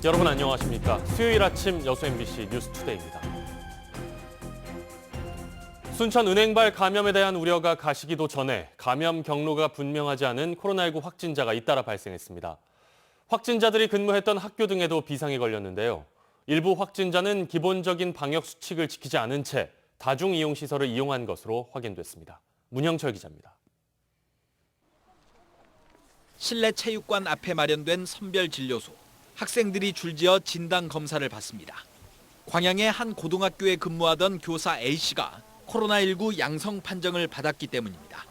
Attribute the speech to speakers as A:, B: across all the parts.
A: 여러분 안녕하십니까? 수요일 아침 여수 MBC 뉴스투데이입니다. 순천 은행발 감염에 대한 우려가 가시기도 전에 감염 경로가 분명하지 않은 코로나19 확진자가 잇따라 발생했습니다. 확진자들이 근무했던 학교 등에도 비상이 걸렸는데요. 일부 확진자는 기본적인 방역 수칙을 지키지 않은 채 다중이용시설을 이용한 것으로 확인됐습니다. 문형철 기자입니다.
B: 실내 체육관 앞에 마련된 선별진료소. 학생들이 줄지어 진단검사를 받습니다. 광양의 한 고등학교에 근무하던 교사 A씨가 코로나19 양성 판정을 받았기 때문입니다.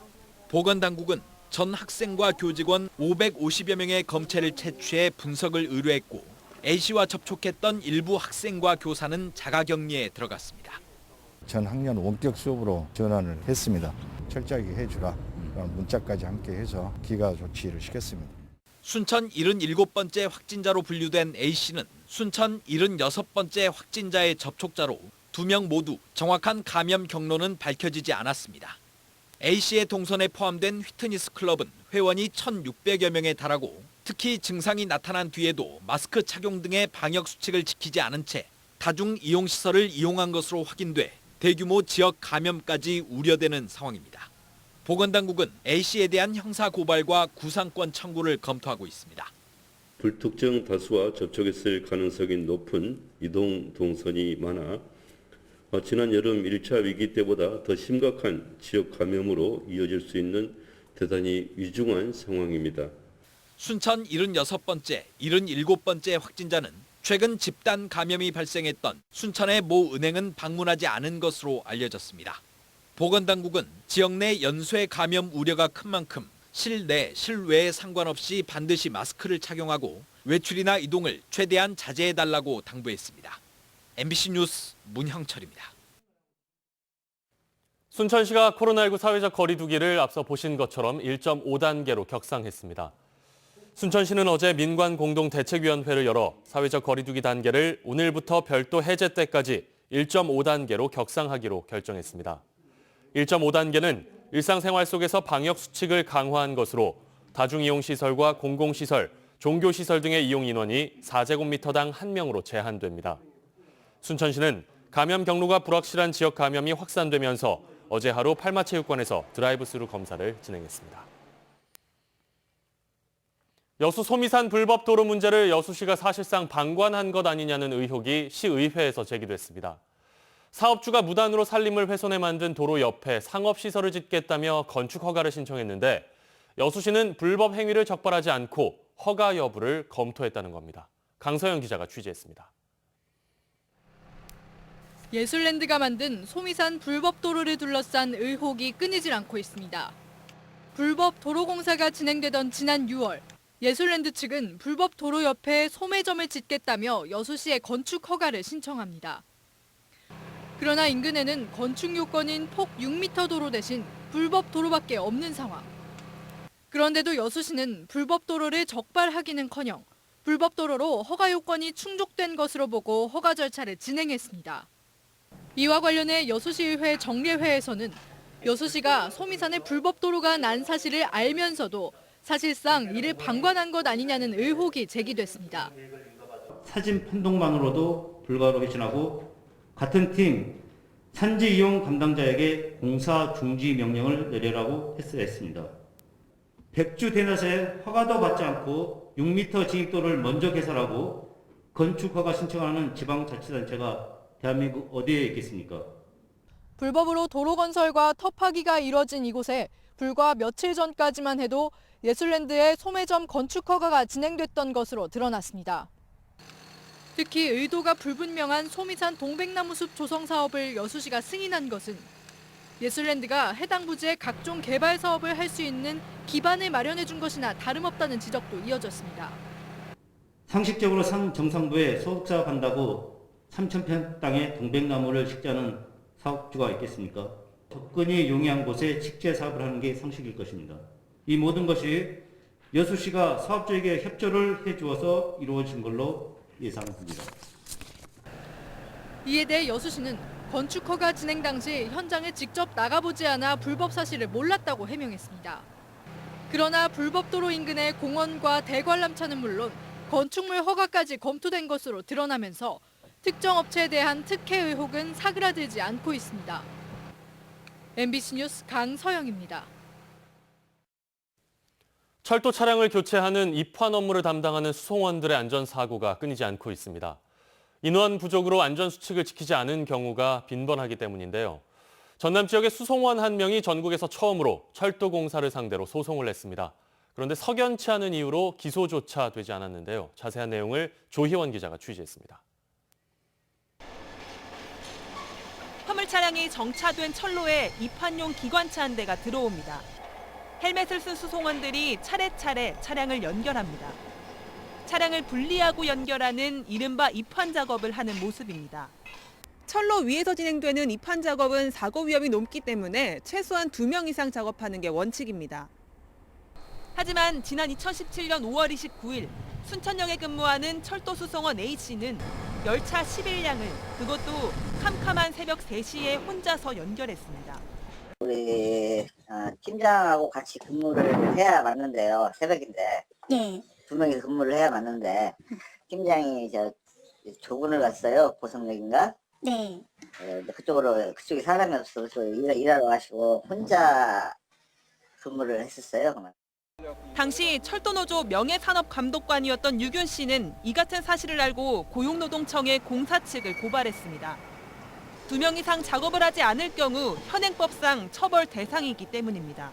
B: 보건당국은 전 학생과 교직원 550여 명의 검체를 채취해 분석을 의뢰했고 A씨와 접촉했던 일부 학생과 교사는 자가격리에 들어갔습니다.
C: 전 학년 원격 수업으로 전환을 했습니다. 철저하게 해주라 문자까지 함께 해서 기가 조치를 시켰습니다.
B: 순천 77번째 확진자로 분류된 A씨는 순천 76번째 확진자의 접촉자로 2명 모두 정확한 감염 경로는 밝혀지지 않았습니다. A씨의 동선에 포함된 휘트니스 클럽은 회원이 1,600여 명에 달하고 특히 증상이 나타난 뒤에도 마스크 착용 등의 방역 수칙을 지키지 않은 채 다중 이용시설을 이용한 것으로 확인돼 대규모 지역 감염까지 우려되는 상황입니다. 보건당국은 A씨에 대한 형사고발과 구상권 청구를 검토하고 있습니다.
D: 불특정 다수와 접촉했을 가능성이 높은 이동 동선이 많아 지난 여름 1차 위기 때보다 더 심각한 지역 감염으로 이어질 수 있는 대단히 위중한 상황입니다.
B: 순천 76번째, 77번째 확진자는 최근 집단 감염이 발생했던 순천의 모 은행은 방문하지 않은 것으로 알려졌습니다. 보건당국은 지역 내 연쇄 감염 우려가 큰 만큼 실내, 실외에 상관없이 반드시 마스크를 착용하고 외출이나 이동을 최대한 자제해달라고 당부했습니다. MBC 뉴스 문형철입니다.
A: 순천시가 코로나19 사회적 거리 두기를 앞서 보신 것처럼 1.5단계로 격상했습니다. 순천시는 어제 민관공동대책위원회를 열어 사회적 거리 두기 단계를 오늘부터 별도 해제 때까지 1.5단계로 격상하기로 결정했습니다. 1.5단계는 일상생활 속에서 방역 수칙을 강화한 것으로 다중이용시설과 공공시설, 종교시설 등의 이용 인원이 4제곱미터당 1명으로 제한됩니다. 순천시는 감염 경로가 불확실한 지역 감염이 확산되면서 어제 하루 팔마체육관에서 드라이브스루 검사를 진행했습니다. 여수 소미산 불법 도로 문제를 여수시가 사실상 방관한 것 아니냐는 의혹이 시의회에서 제기됐습니다. 사업주가 무단으로 산림을 훼손해 만든 도로 옆에 상업시설을 짓겠다며 건축 허가를 신청했는데 여수시는 불법 행위를 적발하지 않고 허가 여부를 검토했다는 겁니다. 강서영 기자가 취재했습니다.
E: 예술랜드가 만든 소미산 불법 도로를 둘러싼 의혹이 끊이질 않고 있습니다. 불법 도로 공사가 진행되던 지난 6월, 예술랜드 측은 불법 도로 옆에 소매점을 짓겠다며 여수시에 건축 허가를 신청합니다. 그러나 인근에는 건축 요건인 폭 6m 도로 대신 불법 도로밖에 없는 상황. 그런데도 여수시는 불법 도로를 적발하기는커녕 불법 도로로 허가 요건이 충족된 것으로 보고 허가 절차를 진행했습니다. 이와 관련해 여수시의회 정례회에서는 여수시가 소미산에 불법 도로가 난 사실을 알면서도 사실상 이를 방관한 것 아니냐는 의혹이 제기됐습니다.
F: 사진 판독만으로도 불가로 회신하고 같은 팀 산지 이용 담당자에게 공사 중지 명령을 내리라고 했어야 했습니다. 백주 대낮에 허가도 받지 않고 6m 진입도를 먼저 개설하고 건축 허가 신청하는 지방자치단체가 대한민국 어디에 있겠습니까?
E: 불법으로 도로 건설과 터파기가 이뤄진 이곳에 불과 며칠 전까지만 해도 예술랜드의 소매점 건축 허가가 진행됐던 것으로 드러났습니다. 특히 의도가 불분명한 소미산 동백나무숲 조성 사업을 여수시가 승인한 것은 예술랜드가 해당 부지에 각종 개발 사업을 할 수 있는 기반을 마련해 준 것이나 다름없다는 지적도 이어졌습니다.
F: 상식적으로 산 정상부에 소득자가 간다고 3,000평 땅에 동백나무를 식재하는 사업주가 있겠습니까? 접근이 용이한 곳에 식재 사업을 하는 게 상식일 것입니다. 이 모든 것이 여수시가 사업주에게 협조를 해주어서 이루어진 걸로 예상됩니다.
E: 이에 대해 여수시는 건축허가 진행 당시 현장에 직접 나가보지 않아 불법 사실을 몰랐다고 해명했습니다. 그러나 불법 도로 인근의 공원과 대관람차는 물론 건축물 허가까지 검토된 것으로 드러나면서 특정 업체에 대한 특혜 의혹은 사그라들지 않고 있습니다. MBC 뉴스 강서영입니다.
A: 철도 차량을 교체하는 입환 업무를 담당하는 수송원들의 안전사고가 끊이지 않고 있습니다. 인원 부족으로 안전수칙을 지키지 않은 경우가 빈번하기 때문인데요. 전남 지역의 수송원 한 명이 전국에서 처음으로 철도공사를 상대로 소송을 냈습니다. 그런데 석연치 않은 이유로 기소조차 되지 않았는데요. 자세한 내용을 조희원 기자가 취재했습니다.
G: 화물 차량이 정차된 철로에 입환용 기관차 한 대가 들어옵니다. 헬멧을 쓴 수송원들이 차례차례 차량을 연결합니다. 차량을 분리하고 연결하는 이른바 입환 작업을 하는 모습입니다. 철로 위에서 진행되는 입환 작업은 사고 위험이 높기 때문에 최소한 2명 이상 작업하는 게 원칙입니다. 하지만 지난 2017년 5월 29일 순천역에 근무하는 철도 수송원 A씨는 열차 11량을 그것도 캄캄한 새벽 3시에 혼자서 연결했습니다.
H: 우리 팀장하고 같이 근무를 해야 맞는데요. 새벽인데.
I: 네.
H: 2명이서 근무를 해야 맞는데 팀장이 조근을 갔어요. 보성역인가?
I: 네.
H: 그쪽에 사람이 없어서 일하러 가시고 혼자 근무를 했었어요.
G: 당시 철도노조 명예산업감독관이었던 유균 씨는 이 같은 사실을 알고 고용노동청에 공사 측을 고발했습니다. 2명 이상 작업을 하지 않을 경우 현행법상 처벌 대상이기 때문입니다.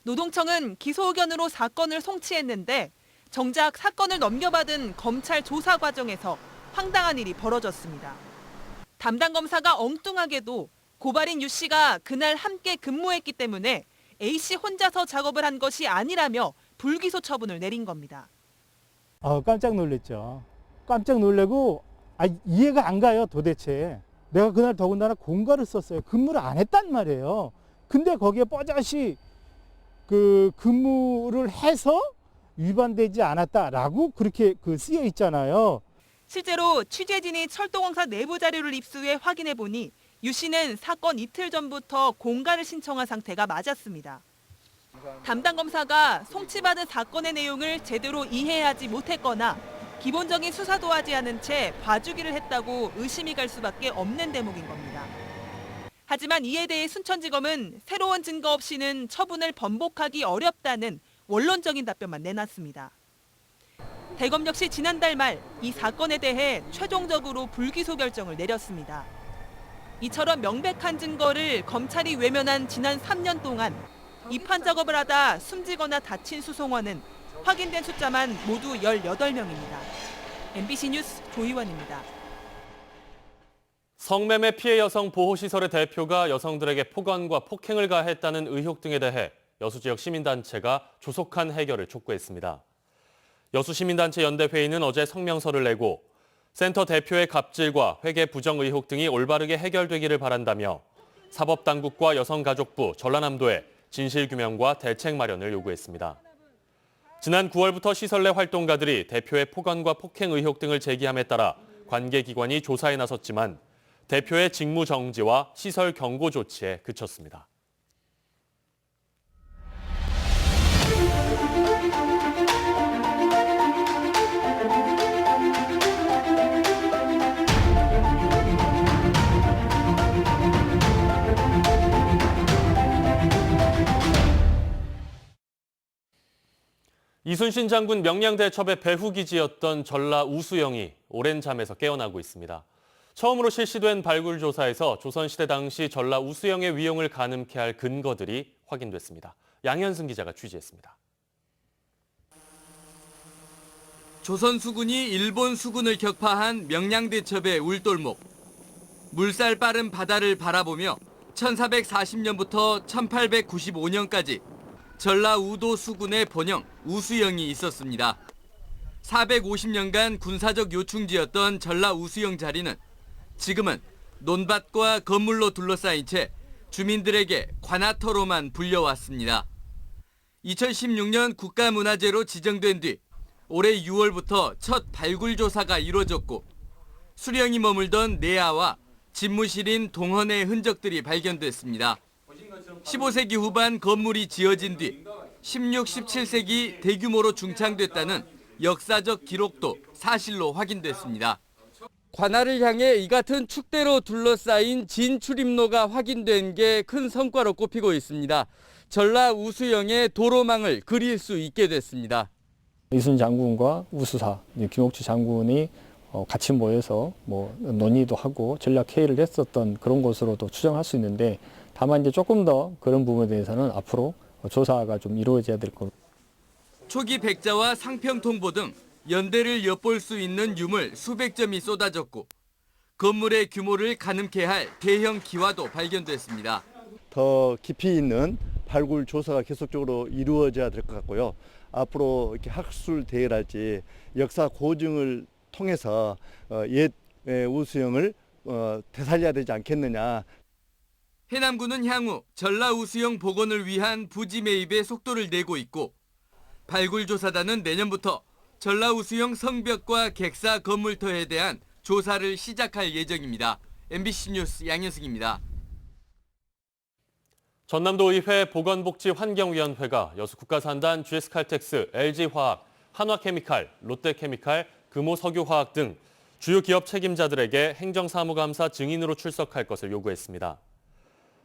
G: 노동청은 기소 의견으로 사건을 송치했는데 정작 사건을 넘겨받은 검찰 조사 과정에서 황당한 일이 벌어졌습니다. 담당 검사가 엉뚱하게도 고발인 유 씨가 그날 함께 근무했기 때문에 A 씨 혼자서 작업을 한 것이 아니라며 불기소 처분을 내린 겁니다.
J: 깜짝 놀랐죠. 깜짝 놀래고 이해가 안 가요, 도대체. 내가 그날 더군다나 공가를 썼어요. 근무를 안 했단 말이에요. 근데 거기에 뻐자시 근무를 해서 위반되지 않았다라고 그렇게 쓰여 있잖아요.
G: 실제로 취재진이 철도공사 내부 자료를 입수해 확인해 보니 유 씨는 사건 이틀 전부터 공가를 신청한 상태가 맞았습니다. 담당 검사가 송치받은 사건의 내용을 제대로 이해하지 못했거나 기본적인 수사도 하지 않은 채 봐주기를 했다고 의심이 갈 수밖에 없는 대목인 겁니다. 하지만 이에 대해 순천지검은 새로운 증거 없이는 처분을 번복하기 어렵다는 원론적인 답변만 내놨습니다. 대검 역시 지난달 말 이 사건에 대해 최종적으로 불기소 결정을 내렸습니다. 이처럼 명백한 증거를 검찰이 외면한 지난 3년 동안 입환 작업을 하다 숨지거나 다친 수송원은 확인된 숫자만 모두 18명입니다. MBC 뉴스 조희원입니다.
A: 성매매 피해 여성 보호시설의 대표가 여성들에게 폭언과 폭행을 가했다는 의혹 등에 대해 여수 지역 시민단체가 조속한 해결을 촉구했습니다. 여수시민단체 연대회의는 어제 성명서를 내고 센터 대표의 갑질과 회계 부정 의혹 등이 올바르게 해결되기를 바란다며 사법당국과 여성가족부, 전라남도에 진실규명과 대책 마련을 요구했습니다. 지난 9월부터 시설 내 활동가들이 대표의 폭언과 폭행 의혹 등을 제기함에 따라 관계기관이 조사에 나섰지만 대표의 직무 정지와 시설 경고 조치에 그쳤습니다. 이순신 장군 명량대첩의 배후기지였던 전라 우수영이 오랜 잠에서 깨어나고 있습니다. 처음으로 실시된 발굴 조사에서 조선시대 당시 전라 우수영의 위용을 가늠케 할 근거들이 확인됐습니다. 양현승 기자가 취재했습니다.
K: 조선 수군이 일본 수군을 격파한 명량대첩의 울돌목. 물살 빠른 바다를 바라보며 1440년부터 1895년까지 전라 우도 수군의 본영 우수영이 있었습니다. 450년간 군사적 요충지였던 전라 우수영 자리는 지금은 논밭과 건물로 둘러싸인 채 주민들에게 관아터로만 불려왔습니다. 2016년 국가문화재로 지정된 뒤 올해 6월부터 첫 발굴 조사가 이루어졌고 수령이 머물던 내야와 집무실인 동헌의 흔적들이 발견됐습니다. 15세기 후반 건물이 지어진 뒤 16, 17세기 대규모로 중창됐다는 역사적 기록도 사실로 확인됐습니다. 관할을 향해 이 같은 축대로 둘러싸인 진출입로가 확인된 게 큰 성과로 꼽히고 있습니다. 전라 우수영의 도로망을 그릴 수 있게 됐습니다.
I: 이순 장군과 우수사, 김옥주 장군이 같이 모여서 논의도 하고 전략 회의를 했었던 그런 것으로도 추정할 수 있는데, 다만 이제 조금 더 그런 부분에 대해서는 앞으로 조사가 좀 이루어져야 될 겁니다.
K: 초기 백자와 상평통보 등 연대를 엿볼 수 있는 유물 수백 점이 쏟아졌고 건물의 규모를 가늠케 할 대형 기와도 발견됐습니다.
L: 더 깊이 있는 발굴 조사가 계속적으로 이루어져야 될 것 같고요. 앞으로 이렇게 학술 대회랄지 역사 고증을 통해서 옛 우수영을 되살려야 되지 않겠느냐.
K: 해남군은 향후 전라 우수영 복원을 위한 부지 매입에 속도를 내고 있고 발굴조사단은 내년부터 전라 우수영 성벽과 객사 건물터에 대한 조사를 시작할 예정입니다. MBC 뉴스 양현승입니다.
A: 전남도의회 보건복지환경위원회가 여수 국가산단 GS칼텍스, LG화학, 한화케미칼, 롯데케미칼, 금호석유화학 등 주요 기업 책임자들에게 행정사무감사 증인으로 출석할 것을 요구했습니다.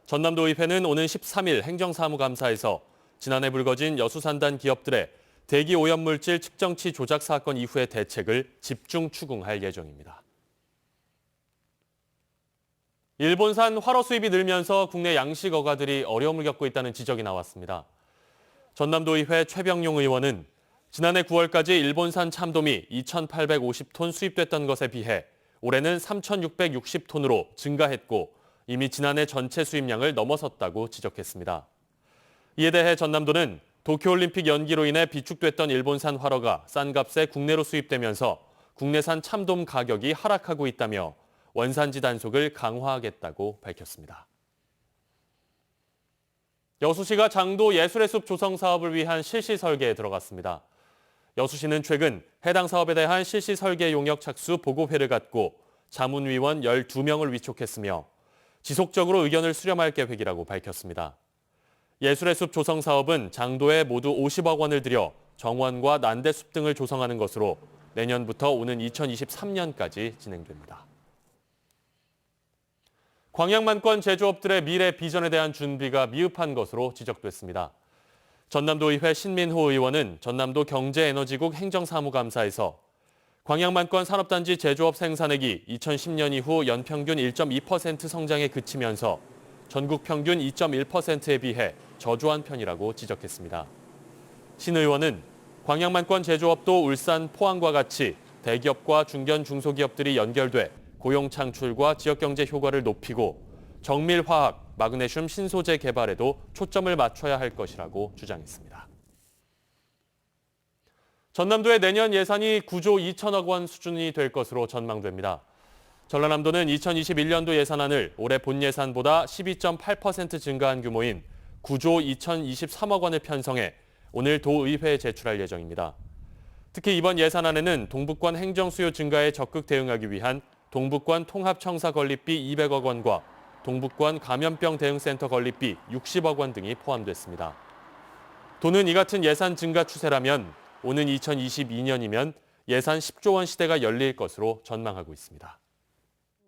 A: 전남도의회는 오는 13일 행정사무감사에서 지난해 불거진 여수산단 기업들의 대기 오염물질 측정치 조작 사건 이후의 대책을 집중 추궁할 예정입니다. 일본산 활어 수입이 늘면서 국내 양식 어가들이 어려움을 겪고 있다는 지적이 나왔습니다. 전남도의회 최병용 의원은 지난해 9월까지 일본산 참돔이 2,850톤 수입됐던 것에 비해 올해는 3,660톤으로 증가했고 이미 지난해 전체 수입량을 넘어섰다고 지적했습니다. 이에 대해 전남도는 도쿄올림픽 연기로 인해 비축됐던 일본산 활어가 싼 값에 국내로 수입되면서 국내산 참돔 가격이 하락하고 있다며 원산지 단속을 강화하겠다고 밝혔습니다. 여수시가 장도 예술의 숲 조성 사업을 위한 실시 설계에 들어갔습니다. 여수시는 최근 해당 사업에 대한 실시 설계 용역 착수 보고회를 갖고 자문위원 12명을 위촉했으며 지속적으로 의견을 수렴할 계획이라고 밝혔습니다. 예술의 숲 조성 사업은 장도에 모두 50억 원을 들여 정원과 난대숲 등을 조성하는 것으로 내년부터 오는 2023년까지 진행됩니다. 광양만권 제조업들의 미래 비전에 대한 준비가 미흡한 것으로 지적됐습니다. 전남도의회 신민호 의원은 전남도 경제에너지국 행정사무감사에서 광양만권 산업단지 제조업 생산액이 2010년 이후 연평균 1.2% 성장에 그치면서 전국 평균 2.1%에 비해 저조한 편이라고 지적했습니다. 신 의원은 광양만권 제조업도 울산, 포항과 같이 대기업과 중견 중소기업들이 연결돼 고용 창출과 지역경제 효과를 높이고 정밀화학, 마그네슘 신소재 개발에도 초점을 맞춰야 할 것이라고 주장했습니다. 전남도의 내년 예산이 9조 2천억 원 수준이 될 것으로 전망됩니다. 전라남도는 2021년도 예산안을 올해 본 예산보다 12.8% 증가한 규모인 9조 2,023억 원을 편성해 오늘 도의회에 제출할 예정입니다. 특히 이번 예산안에는 동북권 행정수요 증가에 적극 대응하기 위한 동북권 통합청사 건립비 200억 원과 동북권 감염병 대응센터 건립비 60억 원 등이 포함됐습니다. 도는 이 같은 예산 증가 추세라면 오는 2022년이면 예산 10조 원 시대가 열릴 것으로 전망하고 있습니다.